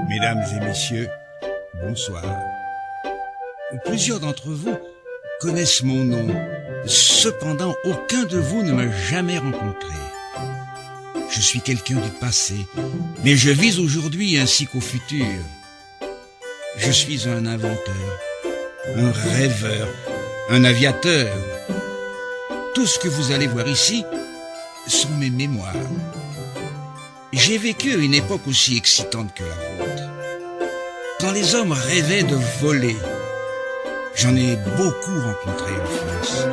Mesdames et messieurs, bonsoir. Plusieurs d'entre vous connaissent mon nom. Cependant, aucun de vous ne m'a jamais rencontré. Je suis quelqu'un du passé, mais je vis aujourd'hui ainsi qu'au futur. Je suis un inventeur, un rêveur, un aviateur. Tout ce que vous allez voir ici sont mes mémoires. J'ai vécu à une époque aussi excitante que la vôtre. Quand les hommes rêvaient de voler, j'en ai beaucoup rencontré en France.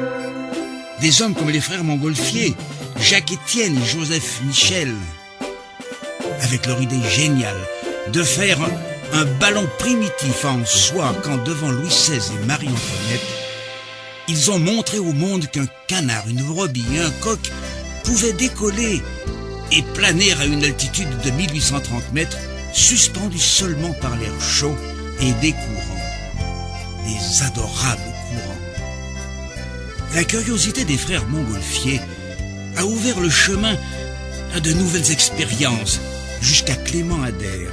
Des hommes comme les frères Montgolfier, Jacques Étienne et Joseph Michel, avec leur idée géniale de faire un ballon primitif en soie quand devant Louis XVI et Marie-Antoinette, ils ont montré au monde qu'un canard, une brebis et un coq pouvaient décoller et planer à une altitude de 1830 mètres, suspendus seulement par l'air chaud et des courants, des adorables courants. La curiosité des frères Montgolfier a ouvert le chemin à de nouvelles expériences, jusqu'à Clément Ader.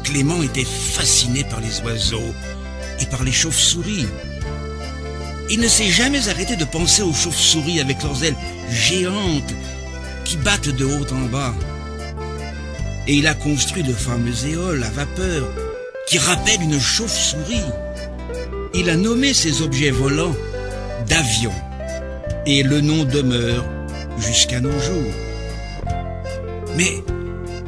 Clément était fasciné par les oiseaux et par les chauves-souris. Il ne s'est jamais arrêté de penser aux chauves-souris avec leurs ailes géantes qui battent de haut en bas. Et il a construit de fameux éoles à vapeur qui rappellent une chauve-souris. Il a nommé ces objets volants d'avions, et le nom demeure jusqu'à nos jours. Mais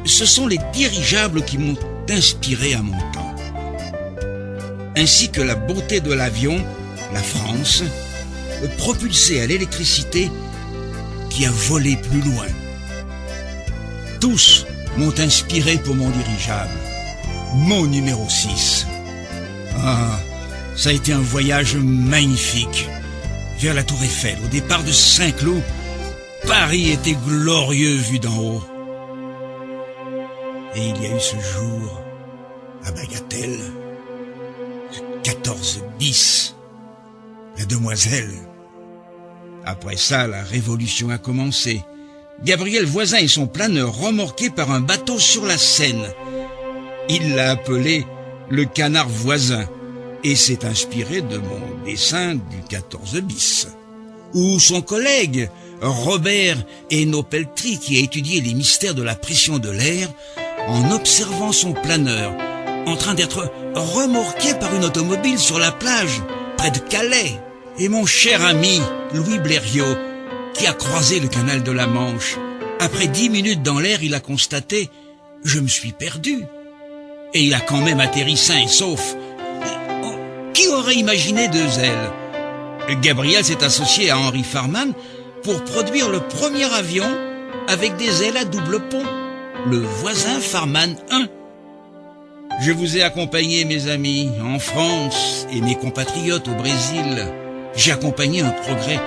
ce sont les dirigeables qui m'ont inspiré à mon temps, ainsi que la beauté de l'avion, la France, propulsée à l'électricité, qui a volé plus loin. Tous m'ont inspiré pour mon dirigeable, mon numéro 6. Ah, ça a été un voyage magnifique vers la Tour Eiffel. Au départ de Saint-Cloud, Paris était glorieux vu d'en haut. Et il y a eu ce jour, à Bagatelle, 14 bis, la demoiselle. Après ça, la révolution a commencé. Gabriel Voisin et son planeur remorqués par un bateau sur la Seine. Il l'a appelé le canard voisin et s'est inspiré de mon dessin du 14 bis. Ou son collègue, Robert Hainaut-Peltry, qui a étudié les mystères de la pression de l'air en observant son planeur en train d'être remorqué par une automobile sur la plage, près de Calais. Et mon cher ami Louis Blériot, qui a croisé le canal de la Manche. Après 10 minutes dans l'air, il a constaté « Je me suis perdu ». Et il a quand même atterri sain et sauf. Qui aurait imaginé 2 ailes? Gabriel s'est associé à Henry Farman pour produire le premier avion avec des ailes à double pont, le Voisin Farman 1. Je vous ai accompagné, mes amis, en France et mes compatriotes au Brésil. J'ai accompagné un progrès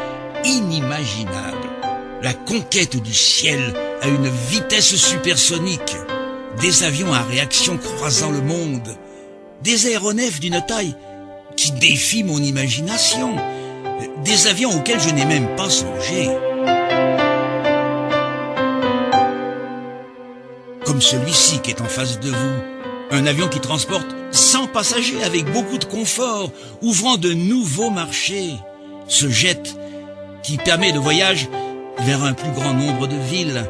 inimaginable, la conquête du ciel à une vitesse supersonique, des avions à réaction croisant le monde, des aéronefs d'une taille qui défie mon imagination, des avions auxquels je n'ai même pas songé. Comme celui-ci qui est en face de vous, un avion qui transporte 100 passagers avec beaucoup de confort, ouvrant de nouveaux marchés. Ce jet qui permet de voyage vers un plus grand nombre de villes,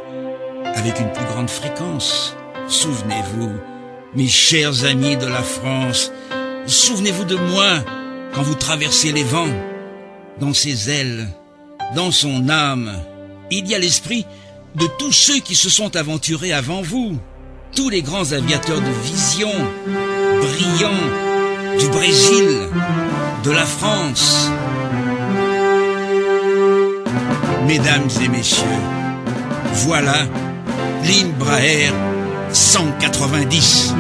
avec une plus grande fréquence. Souvenez-vous, mes chers amis de la France, souvenez-vous de moi quand vous traversez les vents. Dans ses ailes, dans son âme, il y a l'esprit de tous ceux qui se sont aventurés avant vous. Tous les grands aviateurs de vision, brillants, du Brésil, de la France. Mesdames et messieurs, voilà l'Embraer 190.